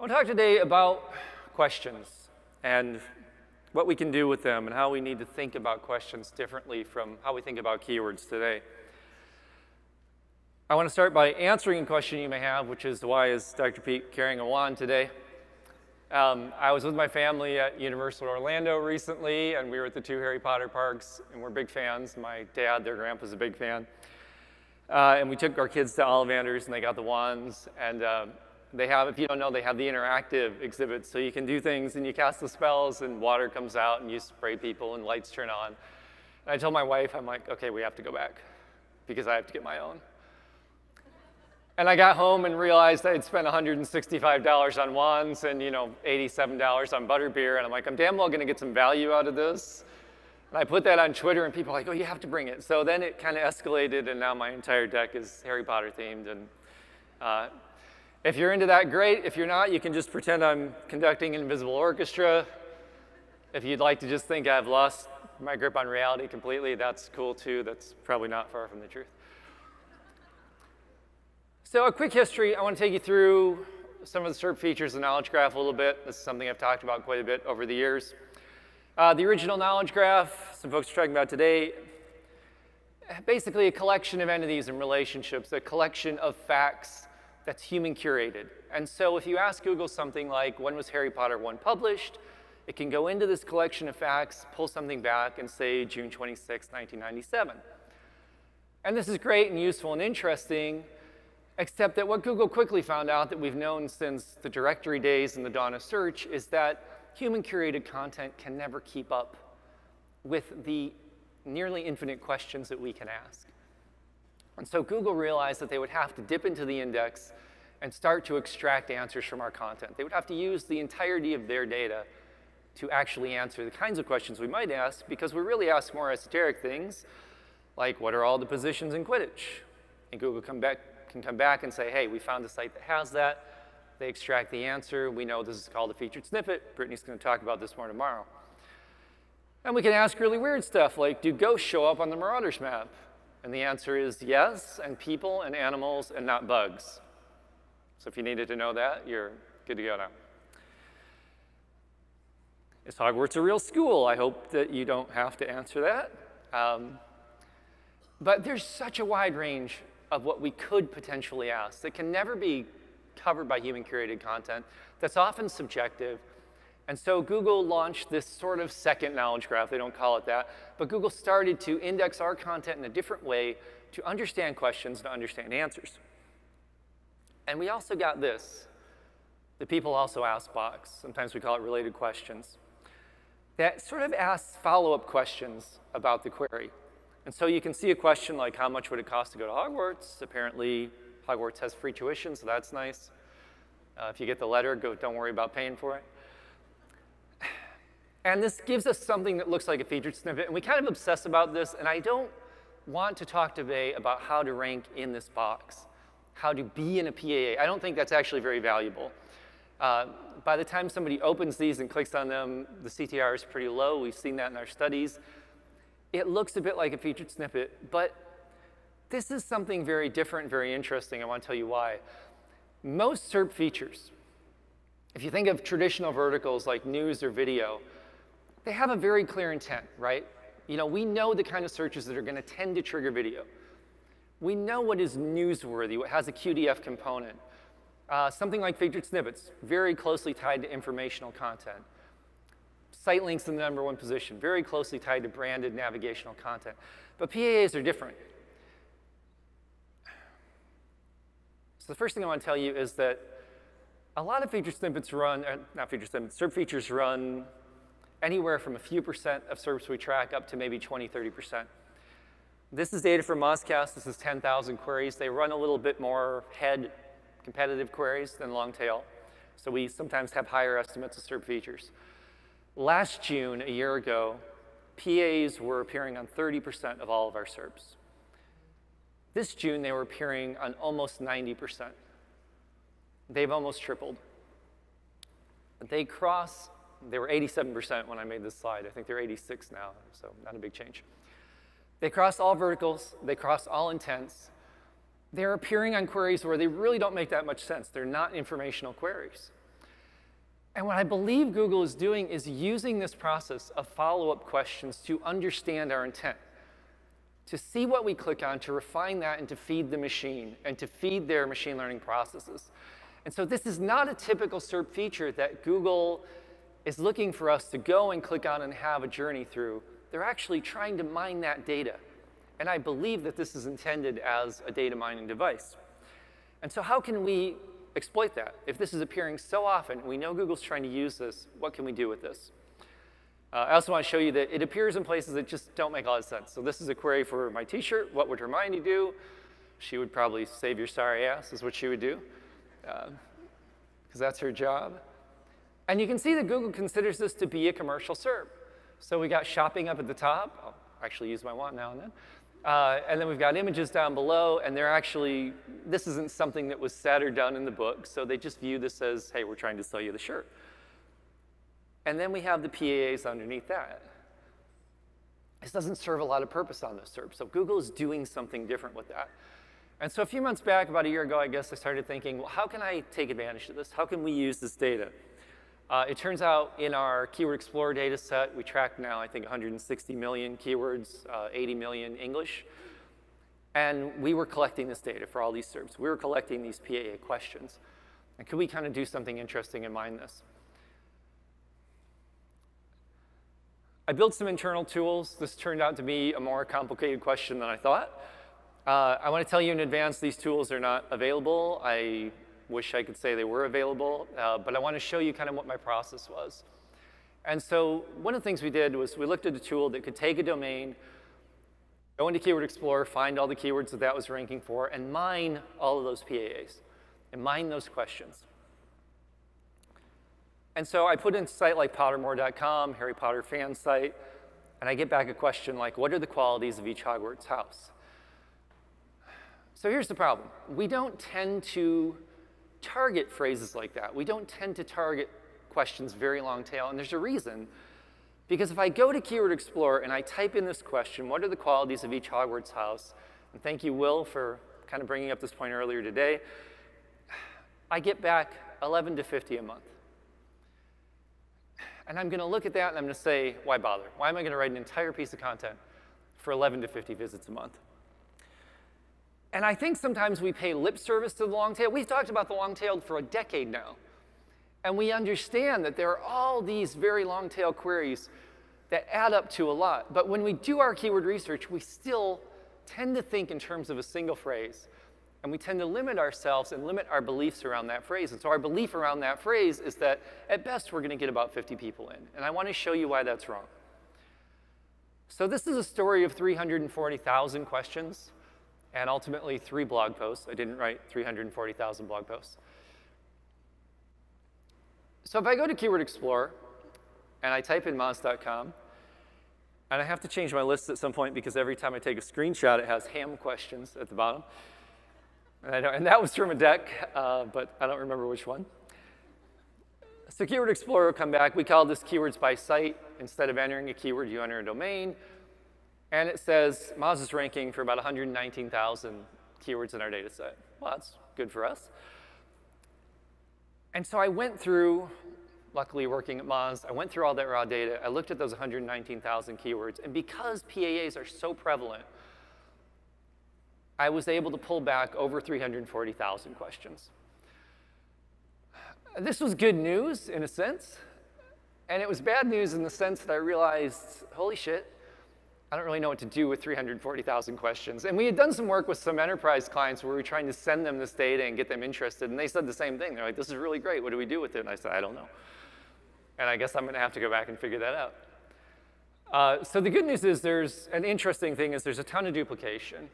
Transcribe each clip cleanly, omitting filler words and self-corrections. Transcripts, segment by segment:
want to talk today about questions and what we can do with them and how we need to think about questions differently from how we think about keywords today. I want to start by answering a question you may have, which is why is Dr. Pete carrying a wand today? I was with my family at Universal Orlando recently, and we were at the 2 Harry Potter parks, and we're big fans. My dad, their grandpa's a big fan. And we took our kids to Ollivanders, and they got the wands. And they have, if you don't know, they have the interactive exhibits. So you can do things, and you cast the spells, and water comes out, and you spray people, and lights turn on. And I told my wife, I'm like, okay, we have to go back, because I have to get my own. And I got home and realized I had spent $165 on wands and, $87 on butterbeer. And I'm like, I'm damn well going to get some value out of this. And I put that on Twitter, and people are like, oh, you have to bring it. So then it kind of escalated, and now my entire deck is Harry Potter themed. And if you're into that, great. If you're not, you can just pretend I'm conducting an invisible orchestra. If you'd like to just think I've lost my grip on reality completely, that's cool too. That's probably not far from the truth. So a quick history, I want to take you through some of the Serp features of Knowledge Graph a little bit. This is something I've talked about quite a bit over the years. The original Knowledge Graph, some folks are talking about today, basically a collection of entities and relationships, a collection of facts that's human curated. And so if you ask Google something like, when was Harry Potter 1 published? It can go into this collection of facts, pull something back, and say June 26, 1997. And this is great and useful and interesting, except that what Google quickly found out that we've known since the directory days and the dawn of search is that human curated content can never keep up with the nearly infinite questions that we can ask. And so Google realized that they would have to dip into the index and start to extract answers from our content. They would have to use the entirety of their data to actually answer the kinds of questions we might ask, because we really ask more esoteric things, like what are all the positions in Quidditch? And Google can come back and say, hey, we found a site that has that. They extract the answer. We know this is called a featured snippet. Brittany's going to talk about this more tomorrow. And we can ask really weird stuff like, do ghosts show up on the Marauders map? And the answer is yes, and people and animals and not bugs. So if you needed to know that, you're good to go now. Is Hogwarts a real school? I hope that you don't have to answer that. But there's such a wide range of what we could potentially ask that can never be covered by human curated content, that's often subjective. And so Google launched this sort of second knowledge graph. They don't call it that. But Google started to index our content in a different way to understand questions, to understand answers. And we also got this, the people also ask box. Sometimes we call it related questions. That sort of asks follow-up questions about the query. And so you can see a question like, how much would it cost to go to Hogwarts? Apparently, Hogwarts has free tuition, so that's nice. If you get the letter, don't worry about paying for it. And this gives us something that looks like a featured snippet. And we kind of obsess about this. And I don't want to talk today about how to rank in this box, how to be in a PAA. I don't think that's actually very valuable. By the time somebody opens these and clicks on them, the CTR is pretty low. We've seen that in our studies. It looks a bit like a featured snippet, but this is something very different, very interesting. I want to tell you why. Most Serp features, if you think of traditional verticals like news or video, they have a very clear intent, right? We know the kind of searches that are going to tend to trigger video. We know what is newsworthy, what has a QDF component. Something like featured snippets, very closely tied to informational content. Site links in the #1 position, very closely tied to branded navigational content. But PAAs are different. So the first thing I want to tell you is that a lot of featured snippets run, not featured snippets, Serp features run anywhere from a few percent of Serps we track up to maybe 20, 30%. This is data from Mozcon. This is 10,000 queries. They run a little bit more head competitive queries than long tail. So we sometimes have higher estimates of Serp features. Last June, a year ago, PAs were appearing on 30% of all of our Serps. This June, they were appearing on almost 90%. They've almost tripled. They were 87% when I made this slide. I think they're 86 now, so not a big change. They cross all verticals. They cross all intents. They're appearing on queries where they really don't make that much sense. They're not informational queries. And what I believe Google is doing is using this process of follow-up questions to understand our intent, to see what we click on, to refine that, and to feed the machine, and to feed their machine learning processes. And so this is not a typical Serp feature that Google is looking for us to go and click on and have a journey through. They're actually trying to mine that data. And I believe that this is intended as a data mining device. And so how can we exploit that? If this is appearing so often, we know Google's trying to use this, what can we do with this? I also want to show you that it appears in places that just don't make a lot of sense. So this is a query for my t-shirt. What would Hermione do? She would probably save your sorry ass, is what she would do, because that's her job. And you can see that Google considers this to be a commercial Serp. So we got shopping up at the top. I'll actually use my wand now and then. And then we've got images down below, and they're actually, this isn't something that was said or done in the book, so they just view this as, hey, we're trying to sell you the shirt. And then we have the PAAs underneath that. This doesn't serve a lot of purpose on this Serp, so Google is doing something different with that. And so a few months back, about a year ago, I guess, I started thinking, well, how can I take advantage of this? How can we use this data? It turns out in our Keyword Explorer data set, we track now, I think, 160 million keywords, 80 million English. And we were collecting this data for all these Serps. We were collecting these PAA questions. And could we kind of do something interesting and mine this? I built some internal tools. This turned out to be a more complicated question than I thought. I want to tell you in advance, these tools are not available. I wish I could say they were available, but I want to show you kind of what my process was. And so one of the things we did was we looked at a tool that could take a domain, go into Keyword Explorer, find all the keywords that that was ranking for, and mine all of those PAAs, and mine those questions. And so I put in a site like pottermore.com, Harry Potter fan site, and I get back a question like, what are the qualities of each Hogwarts house? So here's the problem. We don't tend to target phrases like that. We don't tend to target questions very long tail, and there's a reason. Because if I go to Keyword Explorer and I type in this question, what are the qualities of each Hogwarts house? And thank you, Will, for kind of bringing up this point earlier today. I get back 11 to 50 a month. And I'm going to look at that and I'm going to say, why bother? Why am I going to write an entire piece of content for 11 to 50 visits a month? And I think sometimes we pay lip service to the long tail. We've talked about the long tail for a decade now. And we understand that there are all these very long tail queries that add up to a lot. But when we do our keyword research, we still tend to think in terms of a single phrase. And we tend to limit ourselves and limit our beliefs around that phrase. And so our belief around that phrase is that at best we're going to get about 50 people in. And I want to show you why that's wrong. So this is a story of 340,000 questions and ultimately 3 blog posts. I didn't write 340,000 blog posts. So if I go to Keyword Explorer and I type in moz.com, and I have to change my list at some point because every time I take a screenshot, it has ham questions at the bottom. And that was from a deck, but I don't remember which one. So Keyword Explorer will come back. We call this keywords by site. Instead of entering a keyword, you enter a domain. And it says Moz is ranking for about 119,000 keywords in our data set. Well, that's good for us. And so I went through, luckily working at Moz, I went through all that raw data. I looked at those 119,000 keywords. And because PAAs are so prevalent, I was able to pull back over 340,000 questions. This was good news in a sense, and it was bad news in the sense that I realized, holy shit, I don't really know what to do with 340,000 questions. And we had done some work with some enterprise clients where we were trying to send them this data and get them interested, and they said the same thing. They're like, this is really great, what do we do with it? And I said, I don't know. And I guess I'm gonna have to go back and figure that out. So the good news is there's an interesting thing is there's a ton of duplication.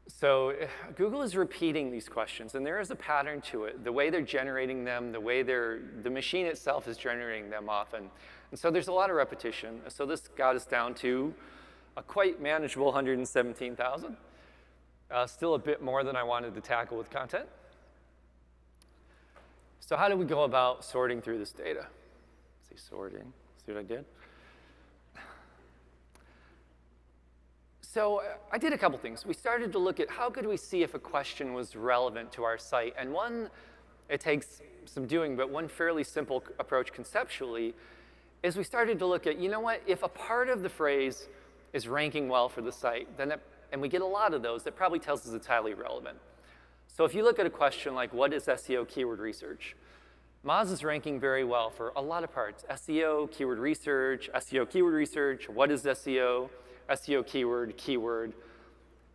So Google is repeating these questions, and there is a pattern to it. The way they're generating them, the way the machine itself is generating them often. And so there's a lot of repetition. So this got us down to a quite manageable 117,000. Still a bit more than I wanted to tackle with content. So how do we go about sorting through this data? Let's see, sorting. See what I did? So I did a couple things. We started to look at how could we see if a question was relevant to our site. And one It takes some doing, but one fairly simple approach conceptually is we started to look at, you know what, if a part of the phrase is ranking well for the site, then and we get a lot of those, that probably tells us it's highly relevant. So if you look at a question like, what is SEO keyword research? Moz is ranking very well for a lot of parts. SEO, keyword research, what is SEO, SEO keyword.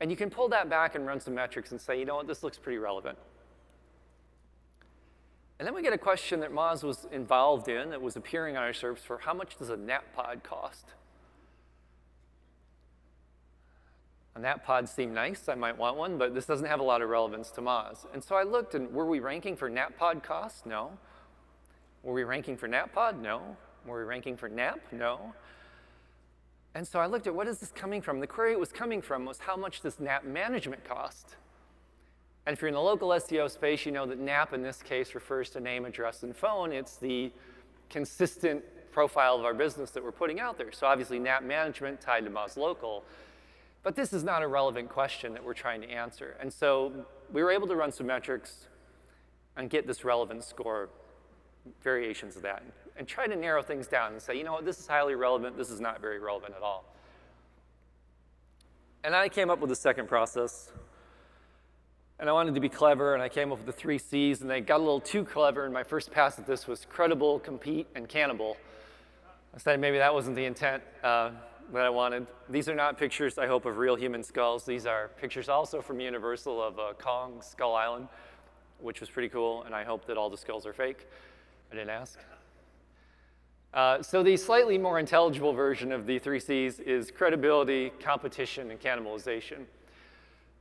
And you can pull that back and run some metrics and say, you know what, this looks pretty relevant. And then we get a question that Moz was involved in that was appearing on our Serps for how much does a NatPod cost? A NatPod seemed nice, I might want one, but this doesn't have a lot of relevance to Moz. And so I looked, and were we ranking for NatPod cost? No. Were we ranking for NatPod? No. Were we ranking for NAP? No. And so I looked at what is this coming from? The query it was coming from was how much does NAP management cost? And if you're in the local SEO space, you know that NAP in this case refers to name, address, and phone. It's the consistent profile of our business that we're putting out there. So obviously NAP management tied to Moz Local. But this is not a relevant question that we're trying to answer. And so we were able to run some metrics and get this relevance score, variations of that, and try to narrow things down and say, you know what, this is highly relevant, this is not very relevant at all. And I came up with a second process. And I wanted to be clever, and I came up with the 3 C's, and they got a little too clever, and my first pass at this was credible, compete, and cannibal. I said maybe that wasn't the intent that I wanted. These are not pictures, I hope, of real human skulls. These are pictures also from Universal of Kong, Skull Island, which was pretty cool, and I hope that all the skulls are fake. I didn't ask. So the slightly more intelligible version of the 3 C's is credibility, competition, and cannibalization.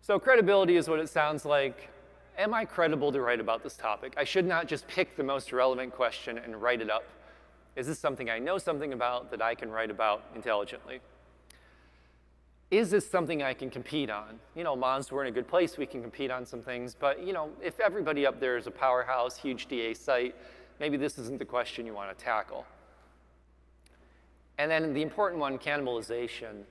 So credibility is what it sounds like. Am I credible to write about this topic? I should not just pick the most relevant question and write it up. Is this something I know something about that I can write about intelligently? Is this something I can compete on? You know, Moz, we're in a good place. We can compete on some things. But, you know, if everybody up there is a powerhouse, huge DA site, maybe this isn't the question you want to tackle. And then the important one, cannibalization.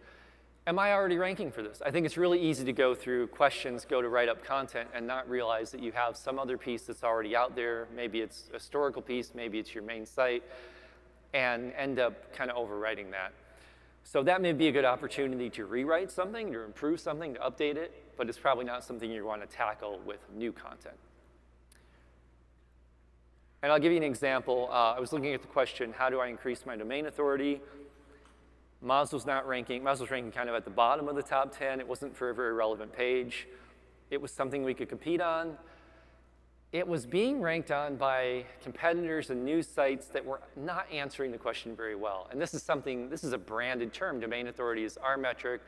Am I already ranking for this? I think it's really easy to go through questions, go to write up content, and not realize that you have some other piece that's already out there. Maybe it's a historical piece, maybe it's your main site, and end up kind of overwriting that. So that may be a good opportunity to rewrite something, to improve something, to update it, but it's probably not something you want to tackle with new content. And I'll give you an example. I was looking at the question, how do I increase my domain authority? Moz was ranking kind of at the bottom of the top 10. It wasn't for a very relevant page. It was something we could compete on. It was being ranked on by competitors and news sites that were not answering the question very well. And this is a branded term. Domain authority is our metric.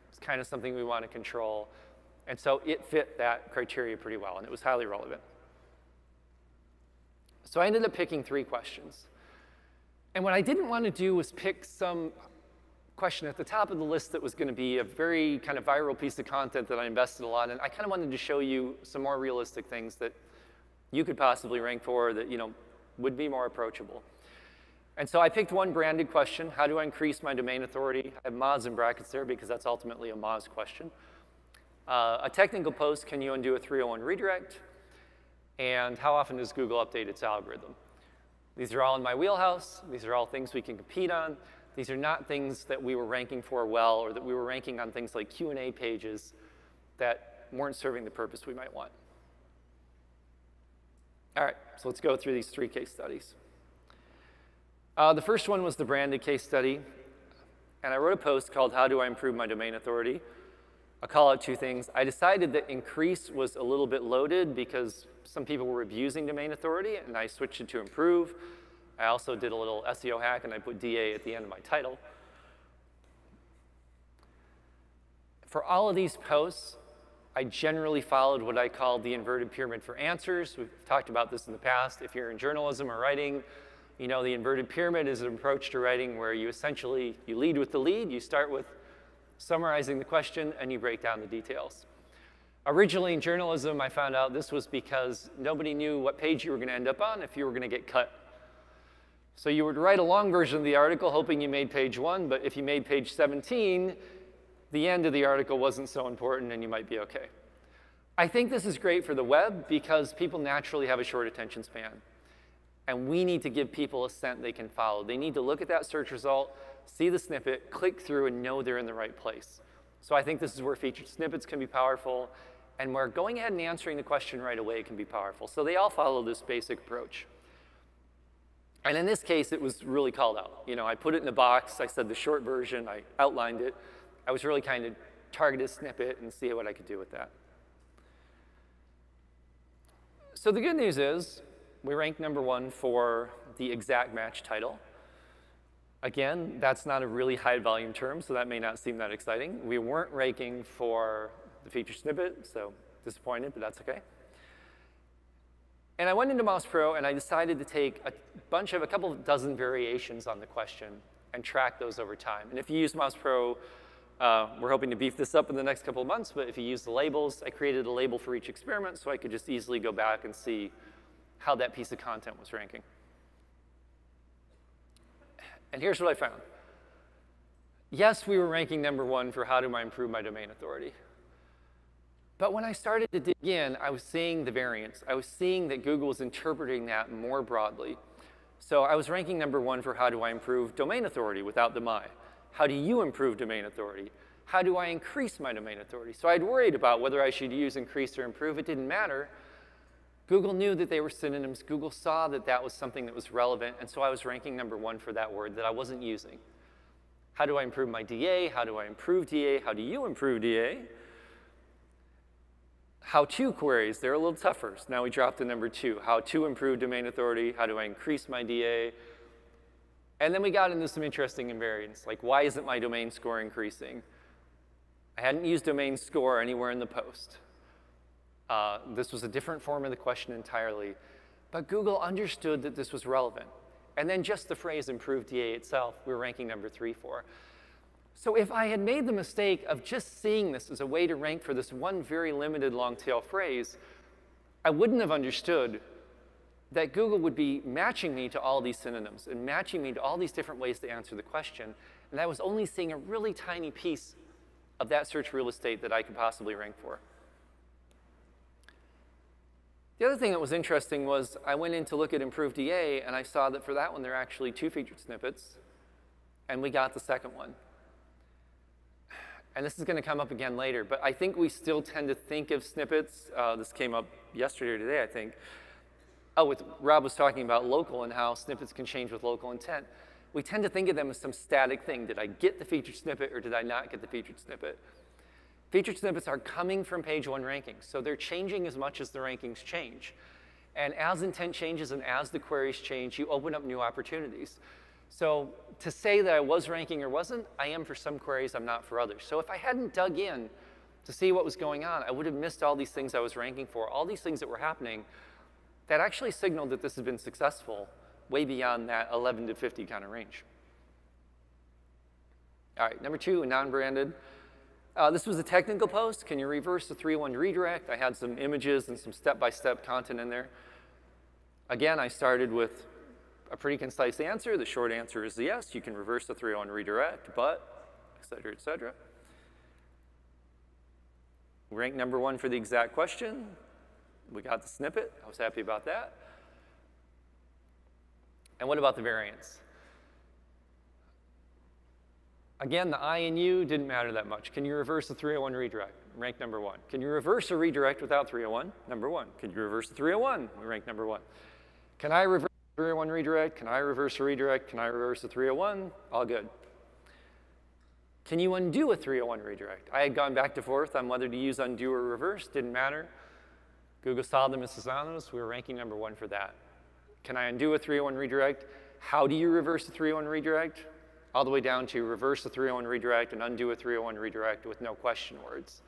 It's kind of something we want to control. And so it fit that criteria pretty well, and it was highly relevant. So I ended up picking 3 questions. And what I didn't want to do was pick some question at the top of the list that was going to be a very kind of viral piece of content that I invested a lot in. I kind of wanted to show you some more realistic things that you could possibly rank for that, you know, would be more approachable. And so I picked one branded question, how do I increase my domain authority? I have Moz in brackets there because that's ultimately a Moz question. A technical post, can you undo a 301 redirect? And how often does Google update its algorithm? These are all in my wheelhouse. These are all things we can compete on. These are not things that we were ranking for well, or that we were ranking on things like Q&A pages that weren't serving the purpose we might want. All right, so let's go through these 3 case studies. The first one was the branded case study. And I wrote a post called, How Do I Improve My Domain Authority? I'll call out 2 things. I decided that increase was a little bit loaded because some people were abusing domain authority, and I switched it to improve. I also did a little SEO hack, and I put DA at the end of my title. For all of these posts, I generally followed what I call the inverted pyramid for answers. We've talked about this in the past. If you're in journalism or writing, you know the inverted pyramid is an approach to writing where you essentially, you lead with the lead. You start with summarizing the question, and you break down the details. Originally in journalism, I found out this was because nobody knew what page you were going to end up on if you were going to get cut. So you would write a long version of the article hoping you made page 1, but if you made page 17, the end of the article wasn't so important and you might be okay. I think this is great for the web because people naturally have a short attention span. And we need to give people a scent they can follow. They need to look at that search result, see the snippet, click through, and know they're in the right place. So I think this is where featured snippets can be powerful, and where going ahead and answering the question right away can be powerful. So they all follow this basic approach. And in this case, it was really called out. You know, I put it in a box. I said the short version. I outlined it. I was really kind of targeted snippet and see what I could do with that. So the good news is we ranked #1 for the exact match title. Again, that's not a really high volume term, so that may not seem that exciting. We weren't ranking for the feature snippet, so disappointed, but that's OK. And I went into Moz Pro, and I decided to take a couple of dozen variations on the question and track those over time. And if you use Moz Pro, we're hoping to beef this up in the next couple of months, but if you use the labels, I created a label for each experiment so I could just easily go back and see how that piece of content was ranking. And here's what I found. Yes, we were ranking #1 for how do I improve my domain authority. But when I started to dig in, I was seeing the variance. I was seeing that Google was interpreting that more broadly. So I was ranking #1 for how do I improve domain authority without the my. How do you improve domain authority? How do I increase my domain authority? So I'd worried about whether I should use increase or improve. It didn't matter. Google knew that they were synonyms. Google saw that that was something that was relevant, and so I was ranking #1 for that word that I wasn't using. How do I improve my DA? How do I improve DA? How do you improve DA? How-to queries, they're a little tougher. So now we dropped to #2. How to improve domain authority? How do I increase my DA? And then we got into some interesting invariants, like why isn't my domain score increasing? I hadn't used domain score anywhere in the post. This was a different form of the question entirely. But Google understood that this was relevant. And then just the phrase improve DA itself, we were ranking #3 for. So if I had made the mistake of just seeing this as a way to rank for this one very limited long tail phrase, I wouldn't have understood that Google would be matching me to all these synonyms and matching me to all these different ways to answer the question. And I was only seeing a really tiny piece of that search real estate that I could possibly rank for. The other thing that was interesting was I went in to look at improved DA, and I saw that for that one, there are actually 2 featured snippets, and we got the second one. And this is going to come up again later, but I think we still tend to think of snippets. This came up yesterday or today, I think. Oh, Rob was talking about local and how snippets can change with local intent. We tend to think of them as some static thing. Did I get the featured snippet or did I not get the featured snippet? Featured snippets are coming from page 1 rankings, so they're changing as much as the rankings change. And as intent changes and as the queries change, you open up new opportunities. So to say that I was ranking or wasn't, I am for some queries, I'm not for others. So if I hadn't dug in to see what was going on, I would have missed all these things I was ranking for, all these things that were happening that actually signaled that this has been successful way beyond that 11 to 50 kind of range. All right, #2, non-branded. This was a technical post. Can you reverse the 301 redirect? I had some images and some step-by-step content in there. Again, I started with a pretty concise answer. The short answer is yes, you can reverse the 301 redirect, but, et cetera, et cetera. We ranked #1 for the exact question. We got the snippet. I was happy about that. And what about the variance? Again, the I and U didn't matter that much. Can you reverse the 301 redirect? Ranked #1. Can you reverse a redirect without 301? #1. Can you reverse the 301? We ranked #1. Can I reverse the 301 redirect? Can I reverse a redirect? Can I reverse the 301? All good. Can you undo a 301 redirect? I had gone back and forth on whether to use undo or reverse. Didn't matter. Google saw them as synonymous. We were ranking #1 for that. Can I undo a 301 redirect? How do you reverse a 301 redirect? All the way down to reverse a 301 redirect and undo a 301 redirect with no question words.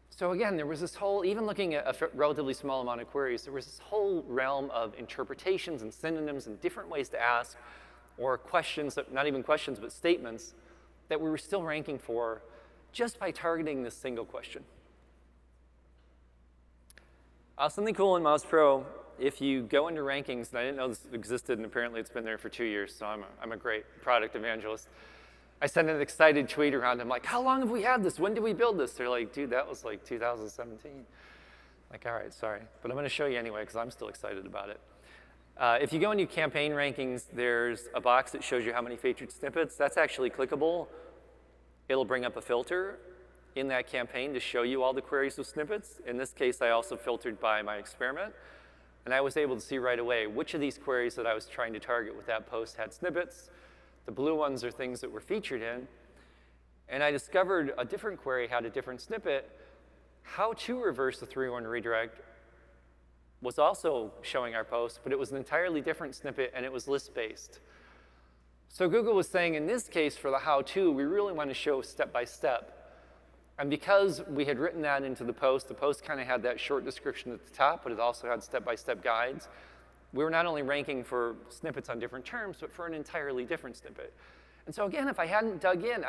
So again, there was this whole, even looking at a relatively small amount of queries, there was this whole realm of interpretations and synonyms and different ways to ask, or questions, not even questions, but statements that we were still ranking for just by targeting this single question. Something cool in Moz Pro, if you go into rankings, and I didn't know this existed, and apparently it's been there for 2 years, so I'm a great product evangelist. I sent an excited tweet around. I'm like, how long have we had this? When did we build this? They're like, dude, that was like 2017. Like, all right, sorry. But I'm going to show you anyway because I'm still excited about it. If you go into campaign rankings, there's a box that shows you how many featured snippets. That's actually clickable. It'll bring up a filter in that campaign to show you all the queries with snippets. In this case, I also filtered by my experiment. And I was able to see right away which of these queries that I was trying to target with that post had snippets. The blue ones are things that were featured in. And I discovered a different query had a different snippet. How to reverse the 3-1 redirect was also showing our post, but it was an entirely different snippet, and it was list-based. So Google was saying, in this case, for the how-to, we really want to show step-by-step. And because we had written that into the post kind of had that short description at the top, but it also had step-by-step guides. We were not only ranking for snippets on different terms, but for an entirely different snippet. And so again, if I hadn't dug in,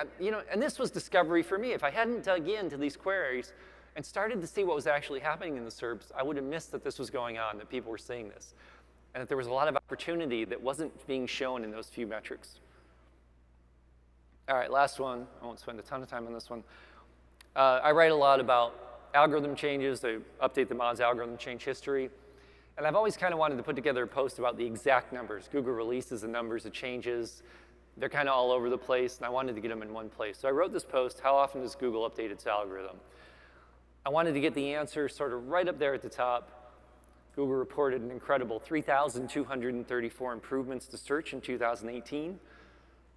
and this was discovery for me, if I hadn't dug into these queries and started to see what was actually happening in the Serps, I would have missed that this was going on, that people were seeing this, and that there was a lot of opportunity that wasn't being shown in those few metrics. All right, last one. I won't spend a ton of time on this one. I write a lot about algorithm changes. I update the Moz algorithm change history. And I've always kind of wanted to put together a post about the exact numbers. Google releases the numbers it changes. They're kind of all over the place, and I wanted to get them in one place. So I wrote this post, how often does Google update its algorithm? I wanted to get the answer sort of right up there at the top. Google reported an incredible 3,234 improvements to search in 2018.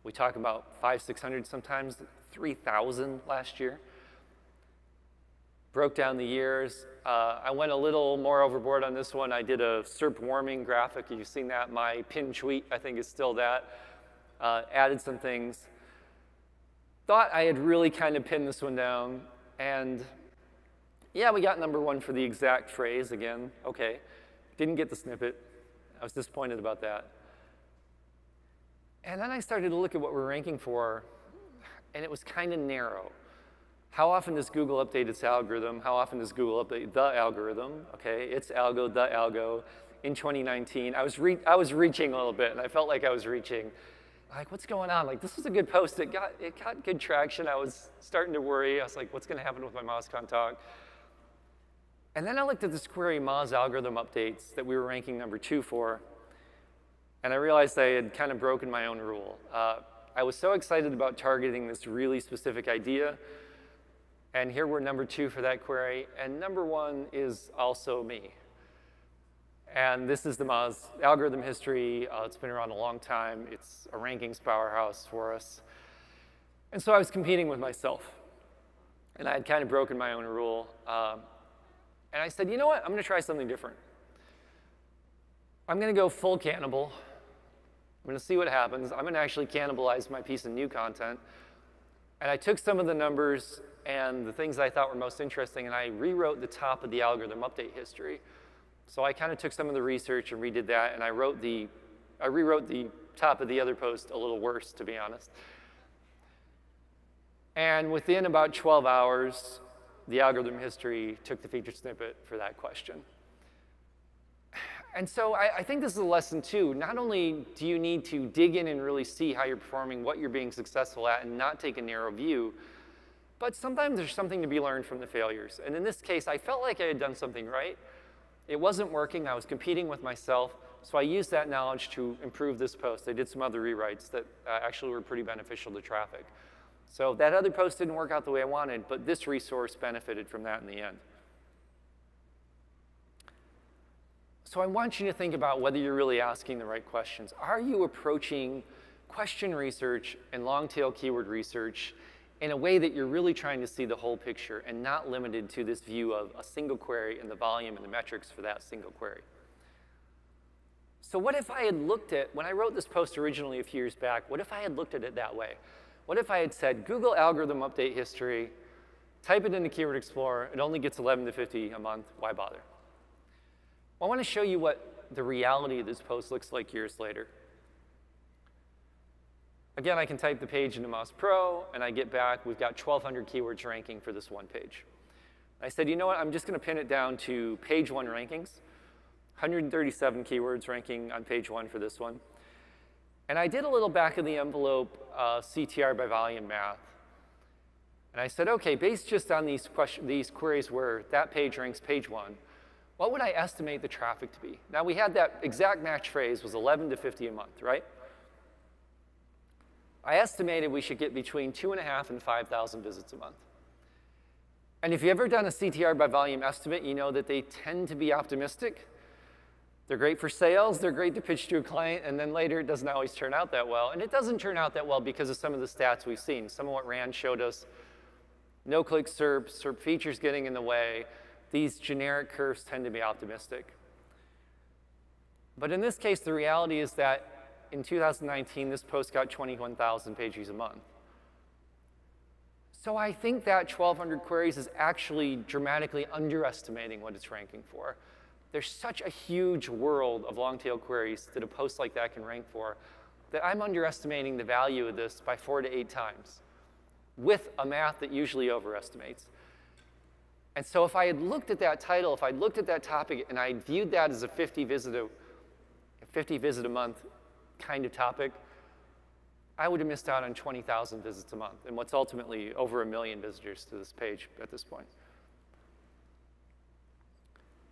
We talk about 500, 600 sometimes, 3,000 last year. Broke down the years. I went a little more overboard on this one. I did a Serp warming graphic. You've seen that. My pinned tweet, I think, is still that. Added some things. Thought I had really kind of pinned this one down. And yeah, we got #1 for the exact phrase again. OK. Didn't get the snippet. I was disappointed about that. And then I started to look at what we're ranking for, and it was kind of narrow. How often does Google update its algorithm? How often does Google update the algorithm? OK, its algo, the algo. In 2019, I was reaching a little bit, and I felt like I was reaching. Like, what's going on? Like, this was a good post. It got good traction. I was starting to worry. I was like, what's going to happen with my Mozcon talk? And then I looked at this query, Moz algorithm updates, that we were ranking #2 for. And I realized I had kind of broken my own rule. I was so excited about targeting this really specific idea. And here we're #2 for that query. And #1 is also me. And this is the Moz algorithm history. It's been around a long time. It's a rankings powerhouse for us. And so I was competing with myself. And I had kind of broken my own rule. And I said, you know what? I'm going to try something different. I'm going to go full Cannibal. I'm going to see what happens. I'm going to actually cannibalize my piece of new content. And I took some of the numbers and the things I thought were most interesting, and I rewrote the top of the algorithm update history. So I kind of took some of the research and redid that, and I rewrote the top of the other post a little worse, to be honest. And within about 12 hours, the algorithm history took the featured snippet for that question. And so I think this is a lesson, too. Not only do you need to dig in and really see how you're performing, what you're being successful at, and not take a narrow view, but sometimes there's something to be learned from the failures. And in this case, I felt like I had done something right. It wasn't working. I was competing with myself. So I used that knowledge to improve this post. I did some other rewrites that actually were pretty beneficial to traffic. So that other post didn't work out the way I wanted, but this resource benefited from that in the end. So I want you to think about whether you're really asking the right questions. Are you approaching question research and long-tail keyword research in a way that you're really trying to see the whole picture and not limited to this view of a single query and the volume and the metrics for that single query? So what if I had looked at, when I wrote this post originally a few years back, what if I had looked at it that way? What if I had said, Google algorithm update history, type it into Keyword Explorer, it only gets 11 to 50 a month, why bother? Well, I want to show you what the reality of this post looks like years later. Again, I can type the page into Moz Pro, and I get back, we've got 1,200 keywords ranking for this one page. I said, you know what, I'm just going to pin it down to page 1 rankings, 137 keywords ranking on page 1 for this one. And I did a little back of the envelope CTR by volume math. And I said, OK, based just on these queries where that page ranks page 1, what would I estimate the traffic to be? Now, we had that exact match phrase was 11 to 50 a month, right? I estimated we should get between 2.5 and 5,000 visits a month. And if you've ever done a CTR by volume estimate, you know that they tend to be optimistic. They're great for sales, they're great to pitch to a client, and then later it doesn't always turn out that well. And it doesn't turn out that well because of some of the stats we've seen. Some of what Rand showed us, no-click Serp, Serp features getting in the way. These generic curves tend to be optimistic. But in this case, the reality is that in 2019, this post got 21,000 page views a month. So I think that 1,200 queries is actually dramatically underestimating what it's ranking for. There's such a huge world of long-tail queries that a post like that can rank for that I'm underestimating the value of this by 4 to 8 times with a math that usually overestimates. And so if I had looked at that title, if I'd looked at that topic and I viewed that as a 50 visit a month kind of topic, I would have missed out on 20,000 visits a month and what's ultimately over 1 million visitors to this page at this point.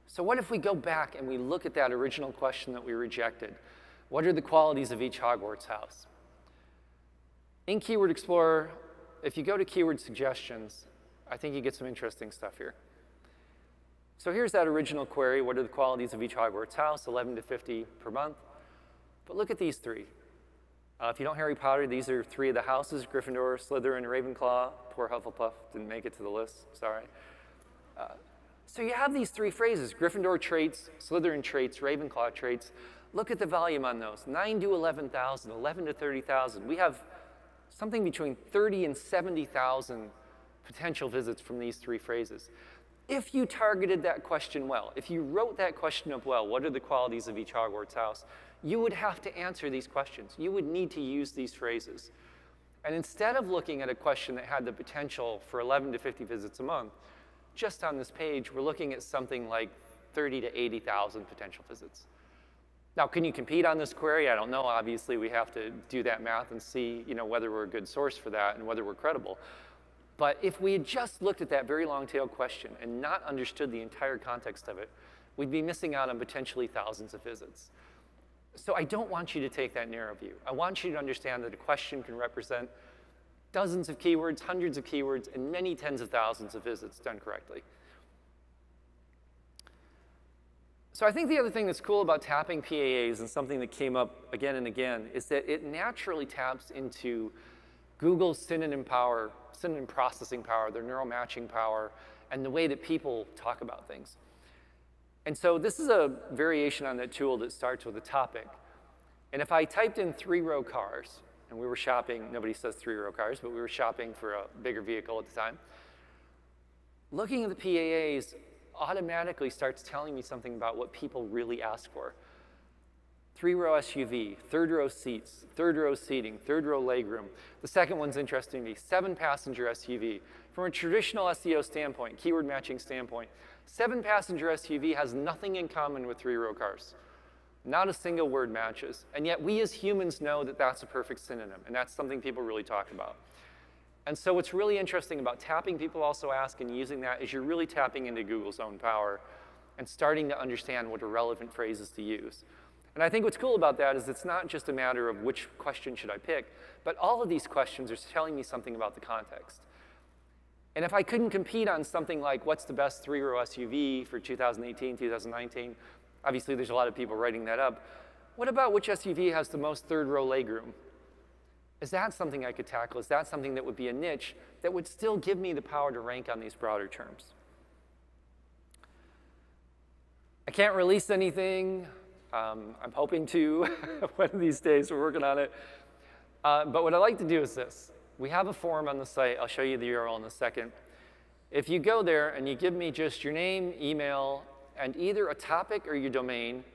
So what if we go back and we look at that original question that we rejected? What are the qualities of each Hogwarts house? In Keyword Explorer, if you go to keyword suggestions, I think you get some interesting stuff here. So here's that original query. What are the qualities of each Hogwarts house? 11 to 50 per month. But look at these 3. If you don't Harry Potter, these are 3 of the houses: Gryffindor, Slytherin, Ravenclaw. Poor Hufflepuff didn't make it to the list, sorry. So you have these 3 phrases: Gryffindor traits, Slytherin traits, Ravenclaw traits. Look at the volume on those: 9 to 11,000, 11 to 30,000. We have something between 30 and 70,000 potential visits from these 3 phrases. If you targeted that question well, if you wrote that question up well, what are the qualities of each Hogwarts house, you would have to answer these questions. You would need to use these phrases. And instead of looking at a question that had the potential for 11 to 50 visits a month, just on this page, we're looking at something like 30 to 80,000 potential visits. Now, can you compete on this query? I don't know. Obviously, we have to do that math and see, whether we're a good source for that and whether we're credible. But if we had just looked at that very long tail question and not understood the entire context of it, we'd be missing out on potentially thousands of visits. So I don't want you to take that narrow view. I want you to understand that a question can represent dozens of keywords, hundreds of keywords, and many tens of thousands of visits done correctly. So I think the other thing that's cool about tapping PAAs, and something that came up again and again, is that it naturally taps into Google's synonym power, synonym processing power, their neural matching power, and the way that people talk about things. And so this is a variation on that tool that starts with a topic. And if I typed in 3-row cars, and we were shopping, nobody says 3-row cars, but we were shopping for a bigger vehicle at the time, looking at the PAAs automatically starts telling me something about what people really ask for. 3-row SUV, 3rd-row seats, 3rd-row seating, 3rd-row legroom. The second one's interesting to me: 7-passenger SUV. From a traditional SEO standpoint, keyword matching standpoint, 7-passenger SUV has nothing in common with 3-row cars. Not a single word matches. And yet we as humans know that that's a perfect synonym, and that's something people really talk about. And so what's really interesting about tapping people also ask and using that is you're really tapping into Google's own power and starting to understand what are relevant phrases to use. And I think what's cool about that is it's not just a matter of which question should I pick, but all of these questions are telling me something about the context. And if I couldn't compete on something like what's the best 3-row SUV for 2018, 2019, obviously there's a lot of people writing that up. What about which SUV has the most 3rd-row legroom? Is that something I could tackle? Is that something that would be a niche that would still give me the power to rank on these broader terms? I can't release anything. I'm hoping to one of these days. We're working on it. But what I like to do is this. We have a form on the site. I'll show you the URL in a second. If you go there and you give me just your name, email, and either a topic or your domain,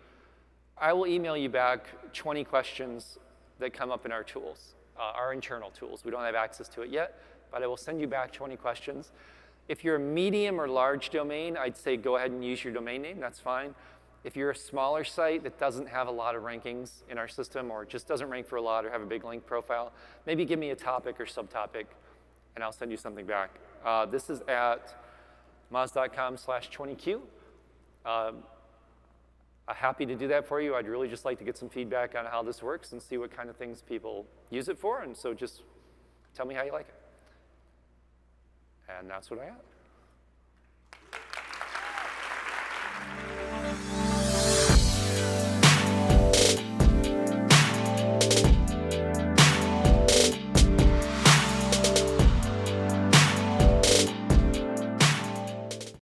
I will email you back 20 questions that come up in our tools, our internal tools. We don't have access to it yet, but I will send you back 20 questions. If you're a medium or large domain, I'd say go ahead and use your domain name. That's fine. If you're a smaller site that doesn't have a lot of rankings in our system or just doesn't rank for a lot or have a big link profile, maybe give me a topic or subtopic, and I'll send you something back. This is at moz.com/20Q. I'm happy to do that for you. I'd really just like to get some feedback on how this works and see what kind of things people use it for. And so just tell me how you like it. And that's what I got.